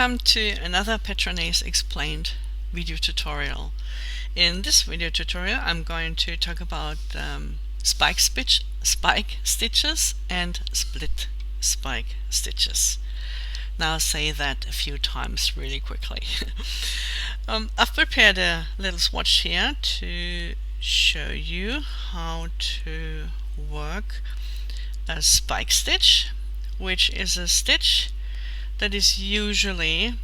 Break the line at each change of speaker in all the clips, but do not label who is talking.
Welcome to another Petranese explained video tutorial. In this video tutorial I'm going to talk about spike stitches and split spike stitches. Now say that a few times really quickly. I've prepared a little swatch here to show you how to work a spike stitch, which is a stitch that is usually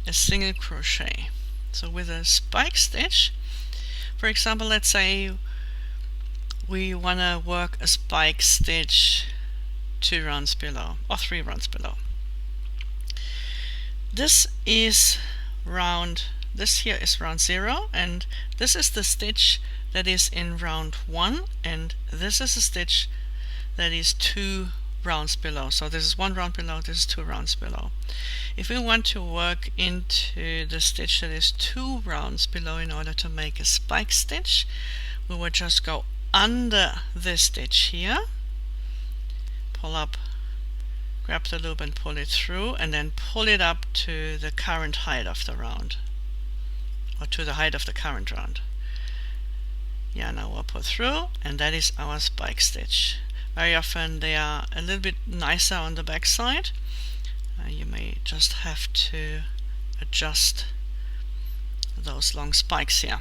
a single crochet. So with a spike stitch, for example, let's say we want to work a spike stitch 2 rounds below or 3 rounds below. This here is round 0, and this is the stitch that is in round 1, and this is a stitch that is 2 rounds below. So this is 1 round below, this is 2 rounds below. If we want to work into the stitch that is 2 rounds below in order to make a spike stitch, we would just go under this stitch here, pull up, grab the loop and pull it through, and then pull it up to the current height of the round, or to the height of the current round. Yeah, now we'll pull through, and that is our spike stitch. Very often they are a little bit nicer on the back side. You may just have to adjust those long spikes here.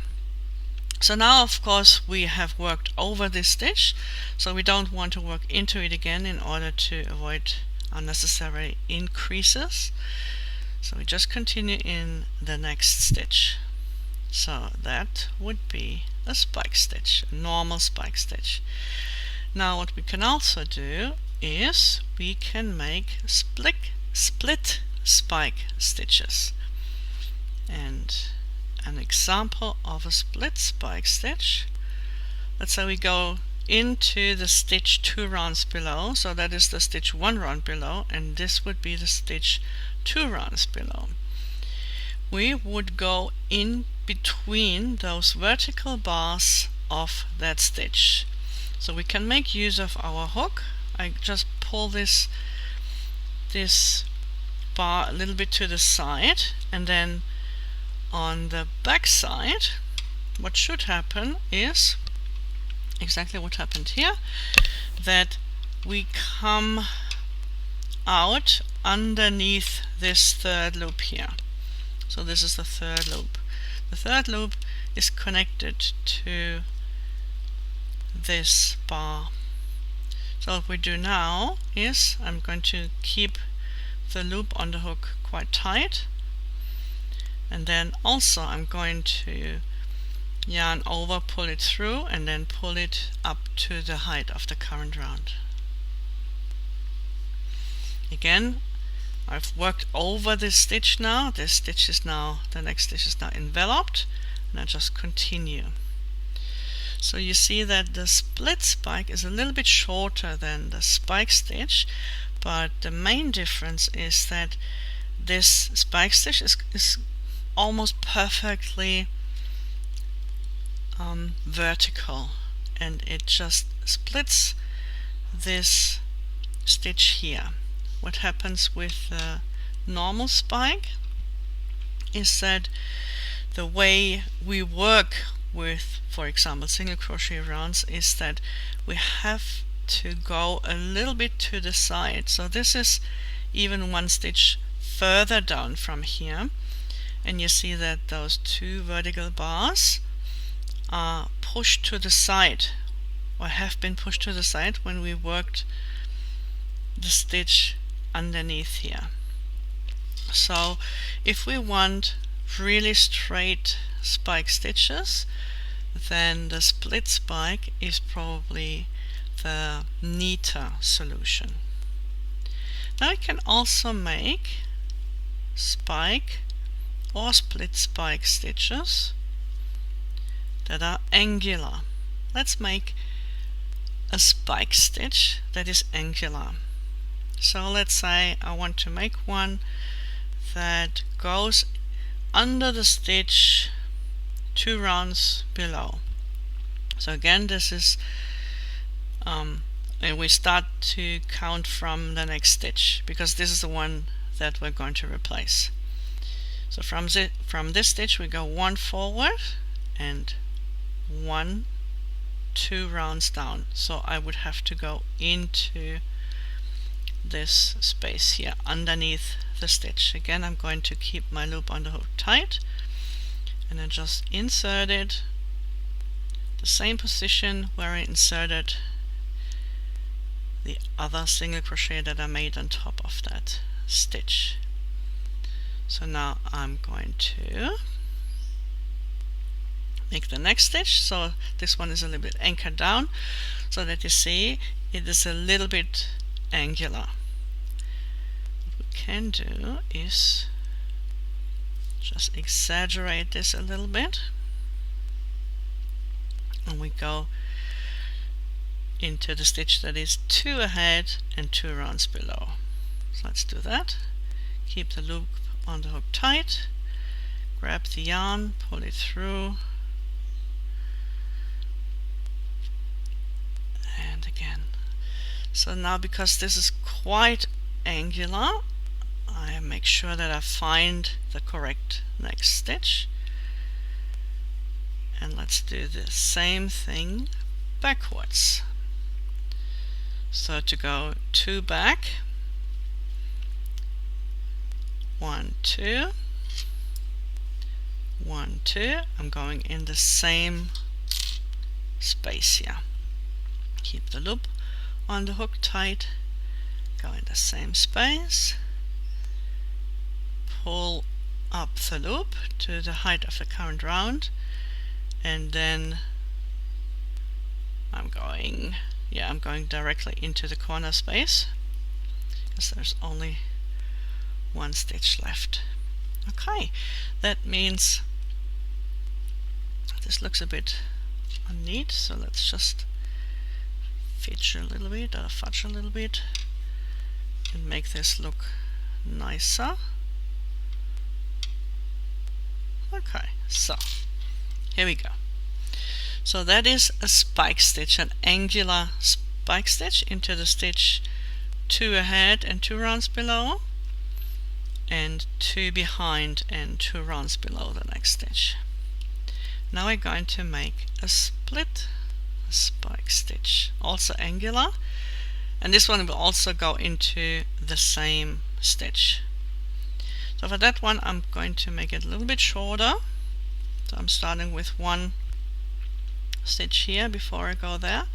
So now of course we have worked over this stitch, so we don't want to work into it again in order to avoid unnecessary increases. So we just continue in the next stitch. So that would be a spike stitch, a normal spike stitch. Now what we can also do is we can make split spike stitches. And an example of a split spike stitch, let's say we go into the stitch 2 rounds below, so that is the stitch 1 round below, and this would be the stitch 2 rounds below. We would go in between those vertical bars of that stitch. So we can make use of our hook. I just pull this bar a little bit to the side, and then on the back side what should happen is exactly what happened here, that we come out underneath this third loop here. So this is the third loop. The third loop is connected to this bar. So what we do now is I'm going to keep the loop on the hook quite tight, and then also I'm going to yarn over, pull it through, and then pull it up to the height of the current round. Again, I've worked over this stitch now. The next stitch is now enveloped, and I just continue. So you see that the split spike is a little bit shorter than the spike stitch, but the main difference is that this spike stitch is almost perfectly vertical, and it just splits this stitch here. What happens with the normal spike is that the way we work with, for example, single crochet rounds, is that we have to go a little bit to the side. So this is even 1 stitch further down from here, and you see that those 2 vertical bars are pushed to the side, or have been pushed to the side when we worked the stitch underneath here. So if we want really straight spike stitches, then the split spike is probably the neater solution. Now we can also make spike or split spike stitches that are angular. Let's make a spike stitch that is angular. So let's say I want to make one that goes under the stitch 2 rounds below. So again, this is and we start to count from the next stitch, because this is the one that we're going to replace. So from this stitch we go 1 forward and 1, 2 rounds down. So I would have to go into this space here underneath the stitch. Again, I'm going to keep my loop on the hook tight and then just insert it the same position where I inserted the other single crochet that I made on top of that stitch. So now I'm going to make the next stitch. So this one is a little bit anchored down so that you see it is a little bit angular. What we can do is just exaggerate this a little bit, and we go into the stitch that is 2 ahead and 2 rounds below. So let's do that. Keep the loop on the hook tight, grab the yarn, pull it through, and again. So now, because this is quite angular, I make sure that I find the correct next stitch, and let's do the same thing backwards. So to go 2 back, 1, 2, 1, 2, I'm going in the same space here. Keep the loop on the hook tight, go in the same space, pull up the loop to the height of the current round, and then I'm going directly into the corner space because there's only 1 stitch left. Okay, that means this looks a bit unneat, so let's just fudge a little bit and make this look nicer. Okay, so here we go. So that is a spike stitch, an angular spike stitch into the stitch 2 ahead and 2 rounds below, and 2 behind and 2 rounds below the next stitch. Now we're going to make a split spike stitch, also angular, and this one will also go into the same stitch. So for that one I'm going to make it a little bit shorter. So I'm starting with 1 stitch here before I go there,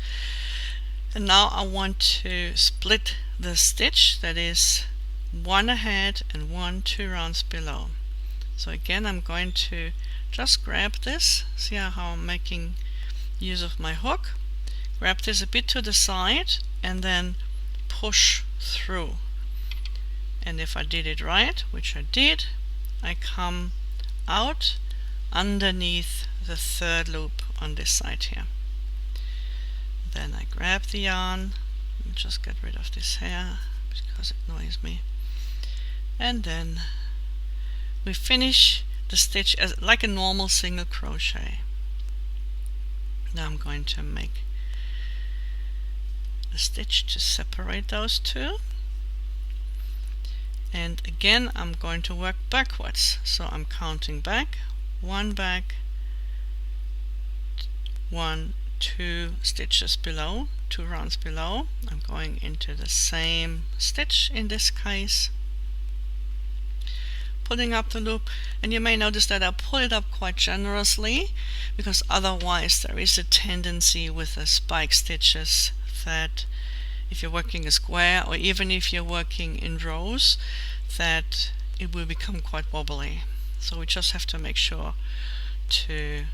and now I want to split the stitch that is 1 ahead and 1 2 rounds below. So again I'm going to just grab this, see how I'm making use of my hook, grab this a bit to the side and then push through, and if I did it right, which I did, I come out underneath the 3rd loop on this side here. Then I grab the yarn, just get rid of this hair because it annoys me, and then we finish the stitch as like a normal single crochet. Now I'm going to make a stitch to separate those two, and again I'm going to work backwards. So I'm counting back, 1 back, 1, 2 stitches below, 2 rounds below. I'm going into the same stitch in this case, pulling up the loop, and you may notice that I pull it up quite generously because otherwise there is a tendency with the spike stitches that if you're working a square or even if you're working in rows, that it will become quite wobbly. So we just have to make sure to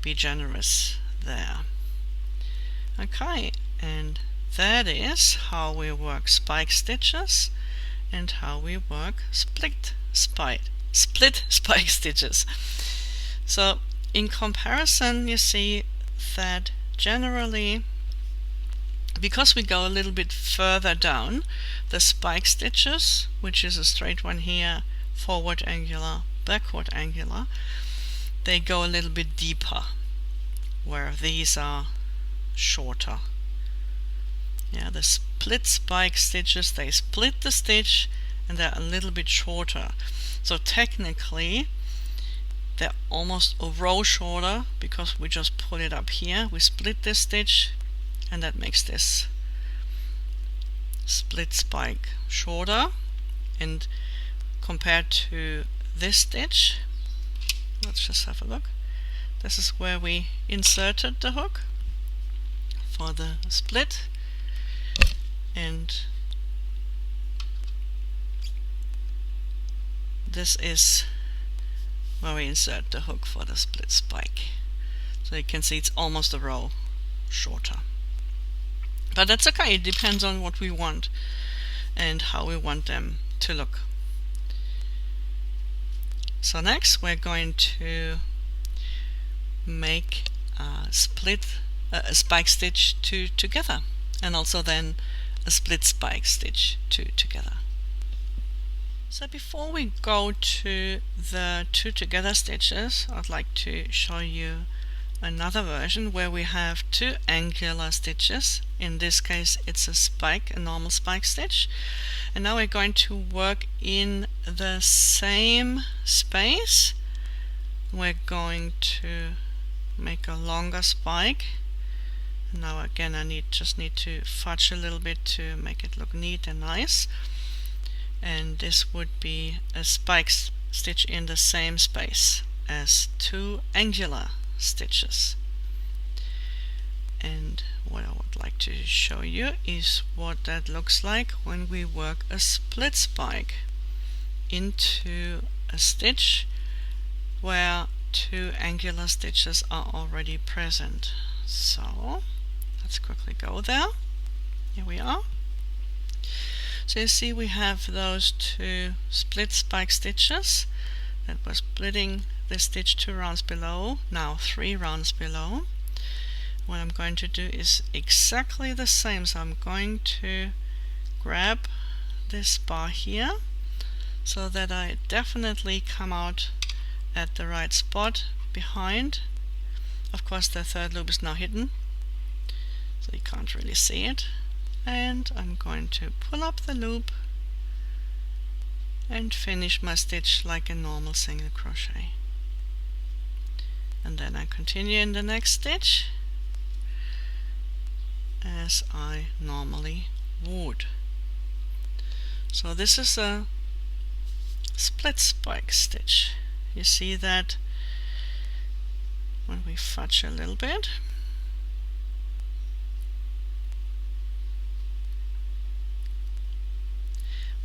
be generous there. Okay, and that is how we work spike stitches and how we work split spike stitches. So in comparison, you see that generally, because we go a little bit further down, the spike stitches, which is a straight one here, forward angular, backward angular, they go a little bit deeper, where these are shorter. Yeah, the split spike stitches, they split the stitch and they're a little bit shorter. So technically they're almost a row shorter because we just pull it up here, we split this stitch, and that makes this split spike shorter. And compared to this stitch, let's just have a look. This is where we inserted the hook for the split, and this is where we insert the hook for the split spike. So you can see it's almost a row shorter. But that's okay, it depends on what we want and how we want them to look. So next we're going to make a spike stitch two together, and also then a split spike stitch two together. So before we go to the two together stitches, I'd like to show you another version where we have two angular stitches. In this case it's a normal spike stitch, and now we're going to work in the same space. We're going to make a longer spike. Now again I just need to fudge a little bit to make it look neat and nice, and this would be a spike stitch in the same space as two angular stitches. And what I would like to show you is what that looks like when we work a split spike into a stitch where two angular stitches are already present. So let's quickly go there. Here we are. So you see we have those two split spike stitches that were splitting the stitch 2 rounds below, now 3 rounds below. What I'm going to do is exactly the same. So I'm going to grab this bar here so that I definitely come out at the right spot behind. Of course the third loop is now hidden, so you can't really see it. And I'm going to pull up the loop and finish my stitch like a normal single crochet. And then I continue in the next stitch as I normally would. So this is a split spike stitch. You see that when we fudge a little bit.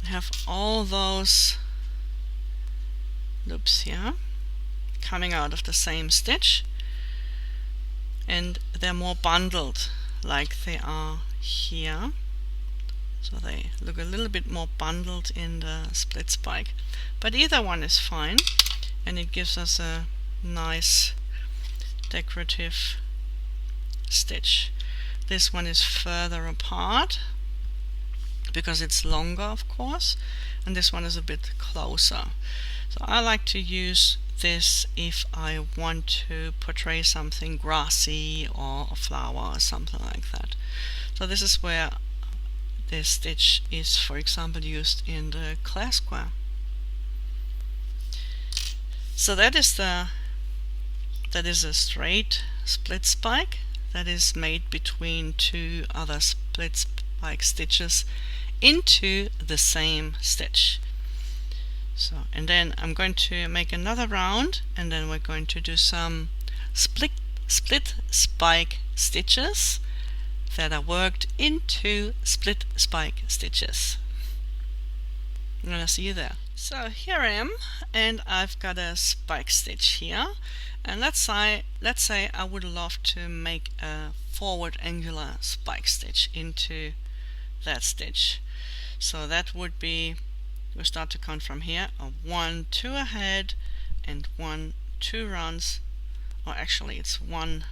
We have all those loops here coming out of the same stitch, and they're more bundled like they are here. So they look a little bit more bundled in the split spike, but either one is fine, and it gives us a nice decorative stitch. This one is further apart because it's longer, of course, and this one is a bit closer. So I like to use this if I want to portray something grassy or a flower or something like that. So this is where this stitch is, for example, used in the Clare square. So that is a straight split spike that is made between two other split spike stitches into the same stitch. So, and then I'm going to make another round, and then we're going to do some split spike stitches that are worked into split spike stitches. I'm gonna see you there. So here I am, and I've got a spike stitch here, and let's say I would love to make a forward angular spike stitch into that stitch. So that would be, we start to count from here, a 1, 2 ahead, and 1, 2 rounds, or actually it's 1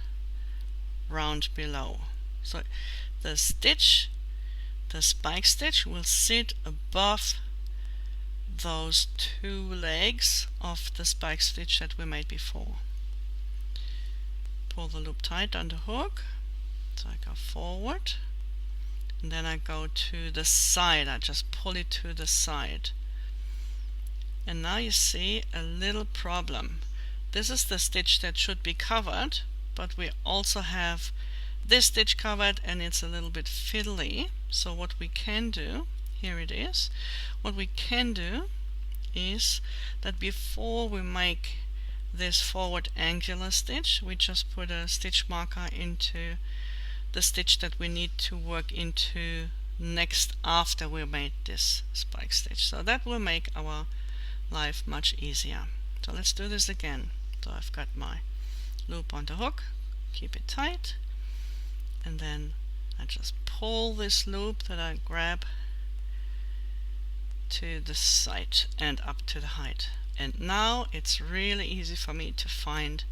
round below. So the stitch, the spike stitch, will sit above those 2 legs of the spike stitch that we made before. Pull the loop tight on the hook, so I go forward, and then I go to the side. I just pull it to the side. And now you see a little problem. This is the stitch that should be covered, but we also have this stitch covered and it's a little bit fiddly. So what we can do, here it is, what we can do is that before we make this forward angular stitch, we just put a stitch marker into the stitch that we need to work into next after we made this spike stitch. So that will make our life much easier. So let's do this again. So I've got my loop on the hook, keep it tight, and then I just pull this loop that I grab to the side and up to the height. And now it's really easy for me to find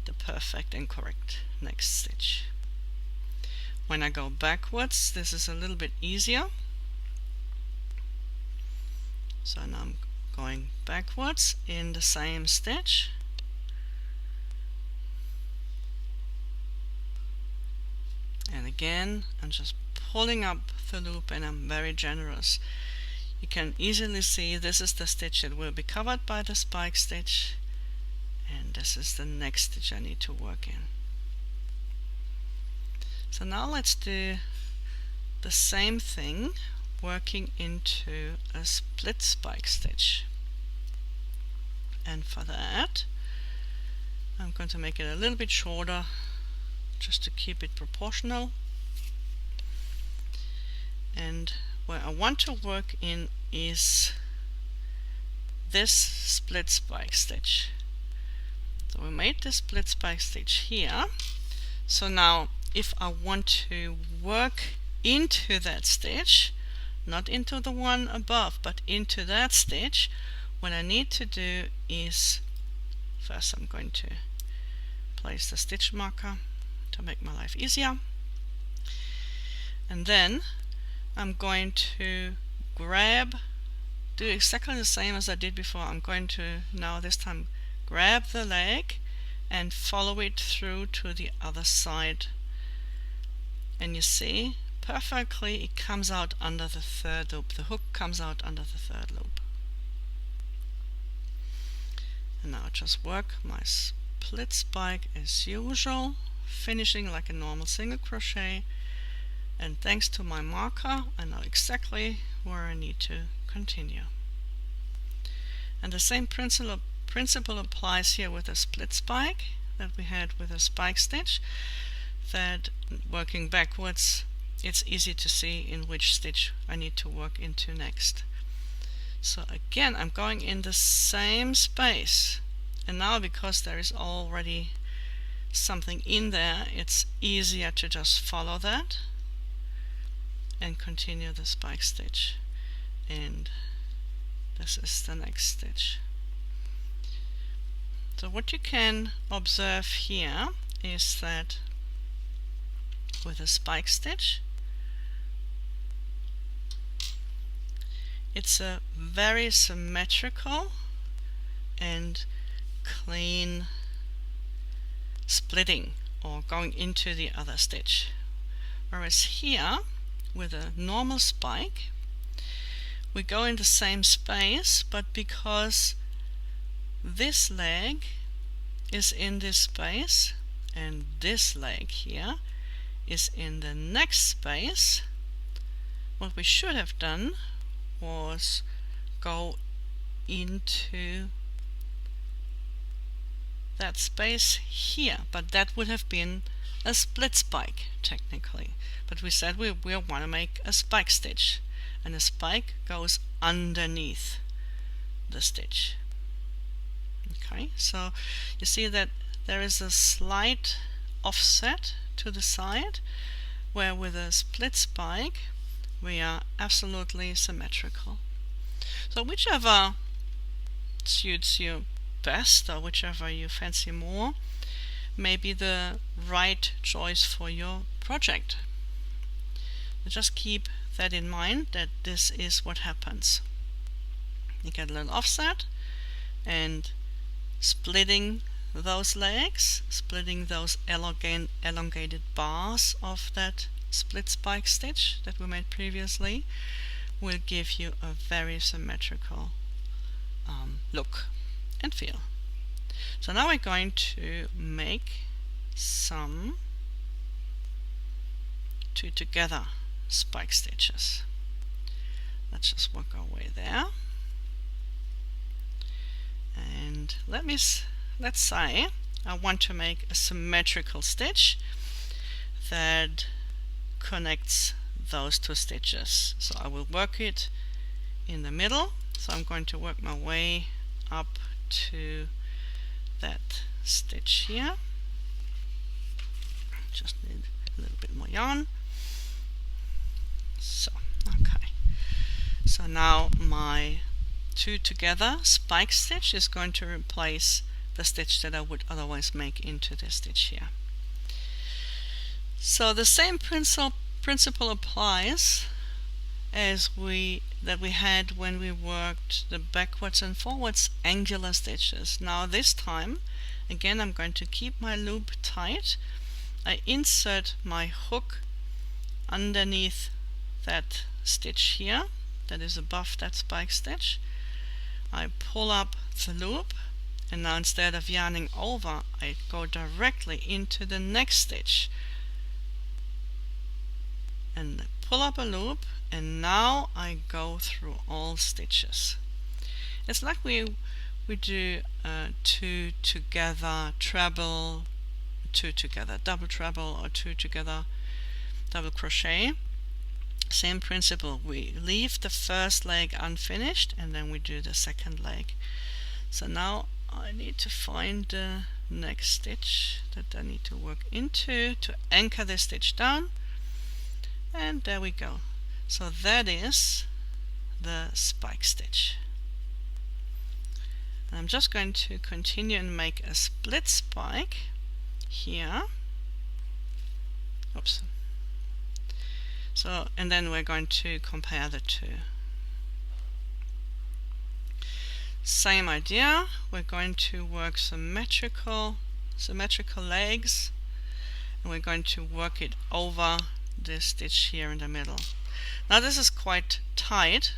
the perfect and correct next stitch. When I go backwards, this is a little bit easier. So now I'm going backwards in the same stitch. And again, I'm just pulling up the loop and I'm very generous. You can easily see this is the stitch that will be covered by the spike stitch, and this is the next stitch I need to work in. So now let's do the same thing, working into a split spike stitch. And for that, I'm going to make it a little bit shorter just to keep it proportional. And where I want to work in is this split spike stitch. So we made this split spike stitch here. So now if I want to work into that stitch, not into the one above, but into that stitch, what I need to do is, first I'm going to place the stitch marker to make my life easier, and then I'm going to do exactly the same as I did before. I'm going to now this time grab the leg and follow it through to the other side, and you see perfectly it comes out under the third loop. The hook comes out under the third loop. And now I just work my split spike as usual, finishing like a normal single crochet, and thanks to my marker I know exactly where I need to continue. And the same principle applies here with a split spike that we had with a spike stitch, that working backwards it's easy to see in which stitch I need to work into next. So again I'm going in the same space, and now because there is already something in there, it's easier to just follow that and continue the spike stitch, and this is the next stitch. So what you can observe here is that with a spike stitch it's a very symmetrical and clean splitting or going into the other stitch, whereas here with a normal spike we go in the same space, but because this leg is in this space and this leg here is in the next space, what we should have done was go into that space here, but that would have been a split spike technically, but we said we want to make a spike stitch, and the spike goes underneath the stitch. Okay, so you see that there is a slight offset to the side, where with a split spike we are absolutely symmetrical. So whichever suits you best, or whichever you fancy more, may be the right choice for your project. Just keep that in mind, that this is what happens. You get a little offset and splitting those legs, splitting those elongated bars of that split spike stitch that we made previously, will give you a very symmetrical look and feel. So now we're going to make some 2 together spike stitches. Let's just work our way there. And let's say I want to make a symmetrical stitch that connects those 2 stitches. So I will work it in the middle. So I'm going to work my way up to that stitch here. Just need a little bit more yarn. So, okay. So now my 2 together spike stitch is going to replace the stitch that I would otherwise make into this stitch here. So the same principle applies as we had when we worked the backwards and forwards angular stitches. Now this time, again, I'm going to keep my loop tight. I insert my hook underneath that stitch here that is above that spike stitch. I pull up the loop, and now instead of yarning over, I go directly into the next stitch and pull up a loop, and now I go through all stitches. It's like we do 2 together treble, 2 together double treble, or 2 together double crochet. Same principle, we leave the first leg unfinished and then we do the second leg. So now I need to find the next stitch that I need to work into to anchor this stitch down, and there we go. So that is the spike stitch. And I'm just going to continue and make a split spike here. Oops. So, and then we're going to compare the 2. Same idea, we're going to work symmetrical legs, and we're going to work it over this stitch here in the middle. Now this is quite tight.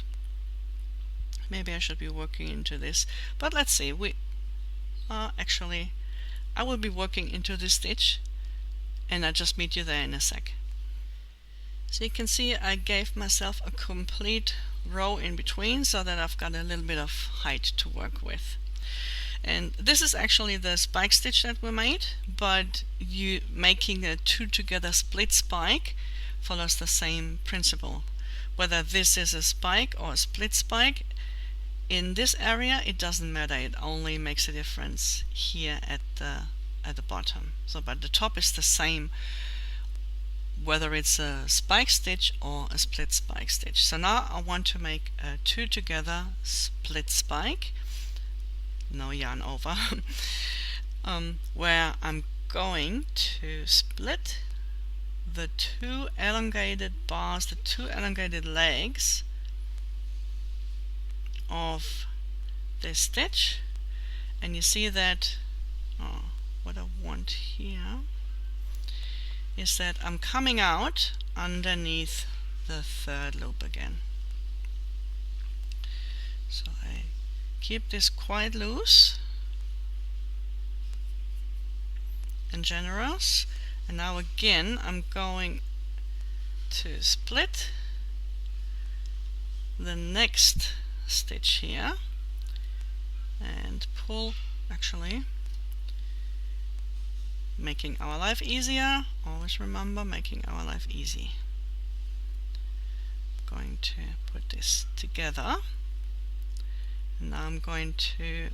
Maybe I should be working into this, but let's see. Actually, I will be working into this stitch, and I'll just meet you there in a sec. So you can see I gave myself a complete row in between so that I've got a little bit of height to work with. And this is actually the spike stitch that we made, but you making a 2 together split spike follows the same principle. Whether this is a spike or a split spike, in this area it doesn't matter, it only makes a difference here at the bottom. So but the top is the same whether it's a spike stitch or a split spike stitch. So now I want to make a 2 together split spike, no yarn over, where I'm going to split the 2 elongated bars, the 2 elongated legs of this stitch, and you see that what I want here is that I'm coming out underneath the 3rd loop again. So I keep this quite loose and generous, and now again I'm going to split the next stitch here and pull, actually making our life easier. Always remember, making our life easy. Going to put this together, and now I'm going to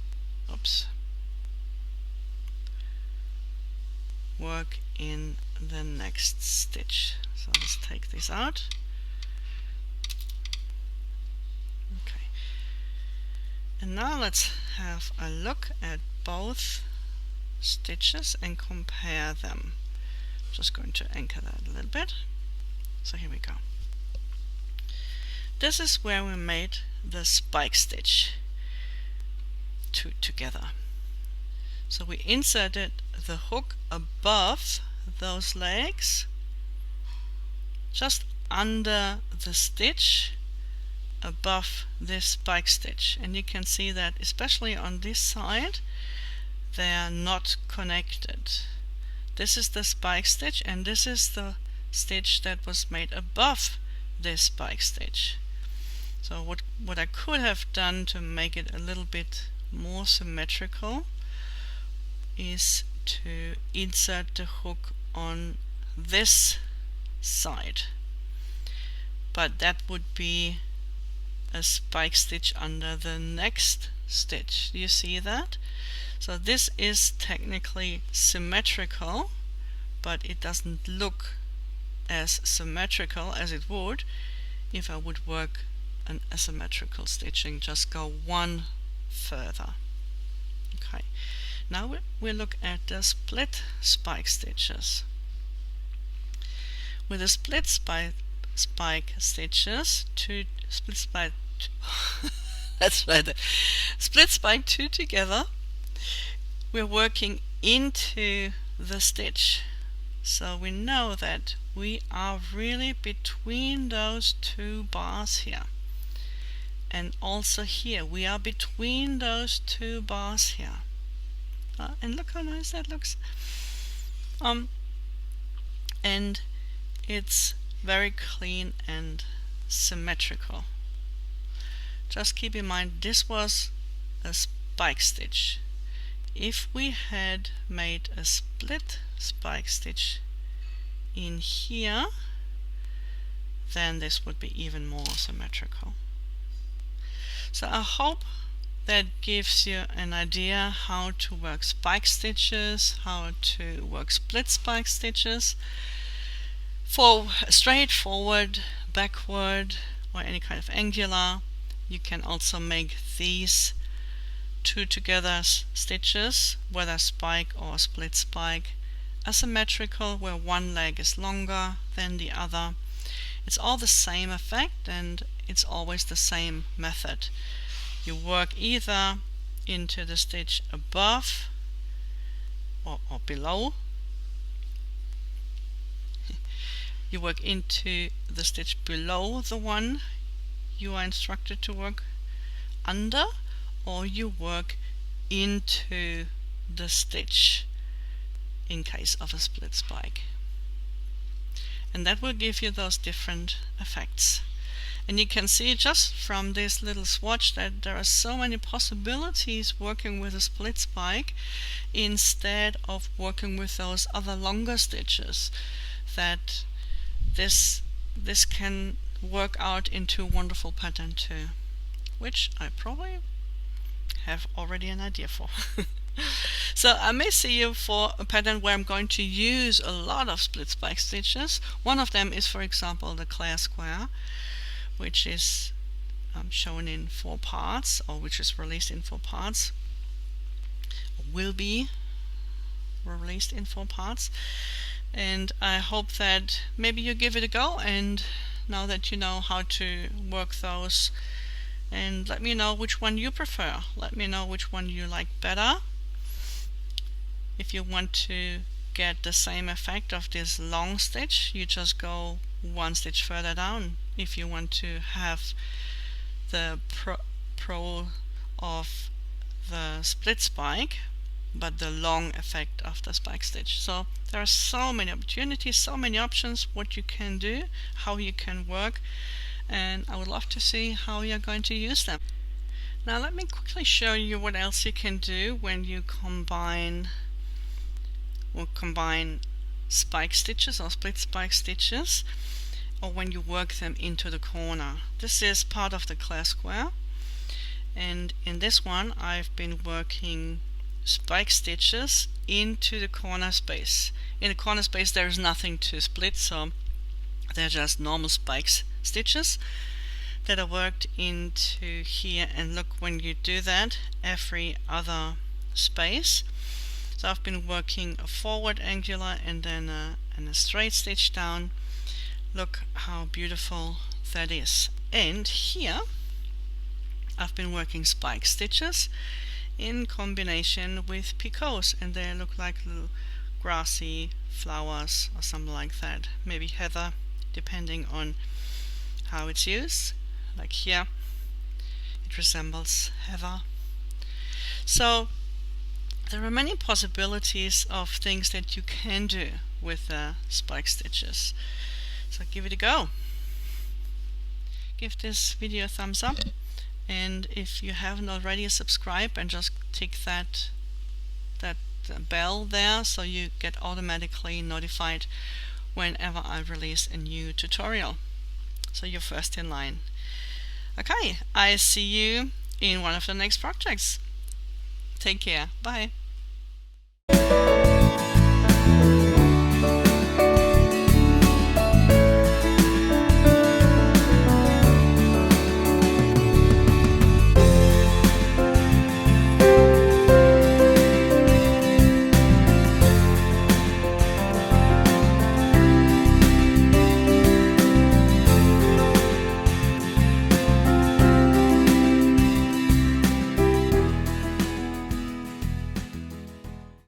work in the next stitch. So let's take this out. Okay, and now let's have a look at both stitches and compare them. I'm just going to anchor that a little bit. So here we go. This is where we made the spike stitch 2 together. So we inserted the hook above those legs, just under the stitch above this spike stitch, and you can see that especially on this side they are not connected. This is the spike stitch and this is the stitch that was made above this spike stitch. So what I could have done to make it a little bit more symmetrical is to insert the hook on this side, but that would be a spike stitch under the next stitch. Do you see that? So this is technically symmetrical, but it doesn't look as symmetrical as it would if I would work an asymmetrical stitching, just go one further. Okay, now we look at the split spike stitches. With the split spike stitches, that's right, split spike two together, we're working into the stitch. So we know that we are really between those two bars here. And also here, we are between those two bars here. And look how nice that looks. And it's very clean and symmetrical. Just keep in mind, this was a spike stitch. If we had made a split spike stitch in here, then this would be even more symmetrical. So I hope that gives you an idea how to work spike stitches, how to work split spike stitches, for straight, forward, backward, or any kind of angular. You can also make these two together stitches, whether spike or split spike, asymmetrical, where one leg is longer than the other. It's all the same effect and it's always the same method. You work either into the stitch above or below. You work into the stitch below the one you are instructed to work under, or you work into the stitch in case of a split spike. And that will give you those different effects. And you can see just from this little swatch that there are so many possibilities working with a split spike instead of working with those other longer stitches, that this can work out into a wonderful pattern too, which I probably have already an idea for. So I may see you for a pattern where I'm going to use a lot of split spike stitches. One of them is, for example, the Clare square, which is shown in 4 parts, or which is released in 4 parts, or will be released in 4 parts. And I hope that maybe you give it a go, and now that you know how to work those, and let me know which one you prefer. Let me know which one you like better. If you want to get the same effect of this long stitch, you just go one stitch further down. If you want to have the pro of the split spike, but the long effect of the spike stitch. So there are so many opportunities, so many options what you can do, how you can work, and I would love to see how you're going to use them. Now let me quickly show you what else you can do when you combine spike stitches or split spike stitches, or when you work them into the corner. This is part of the Clare square, and in this one I've been working spike stitches into the corner space. In the corner space there is nothing to split, so they're just normal spike stitches that are worked into here. And look, when you do that, every other space. So I've been working a forward angular and then a straight stitch down. Look how beautiful that is. And here I've been working spike stitches in combination with picots, and they look like little grassy flowers or something like that, maybe heather, depending on how it's used. like here it resembles heather. So there are many possibilities of things that you can do with spike stitches. So give it a go. Give this video a thumbs up, and if you haven't already, subscribe and just tick that bell there so you get automatically notified whenever I release a new tutorial, so you're first in line. Okay, I see you in one of the next projects. Take care. Bye.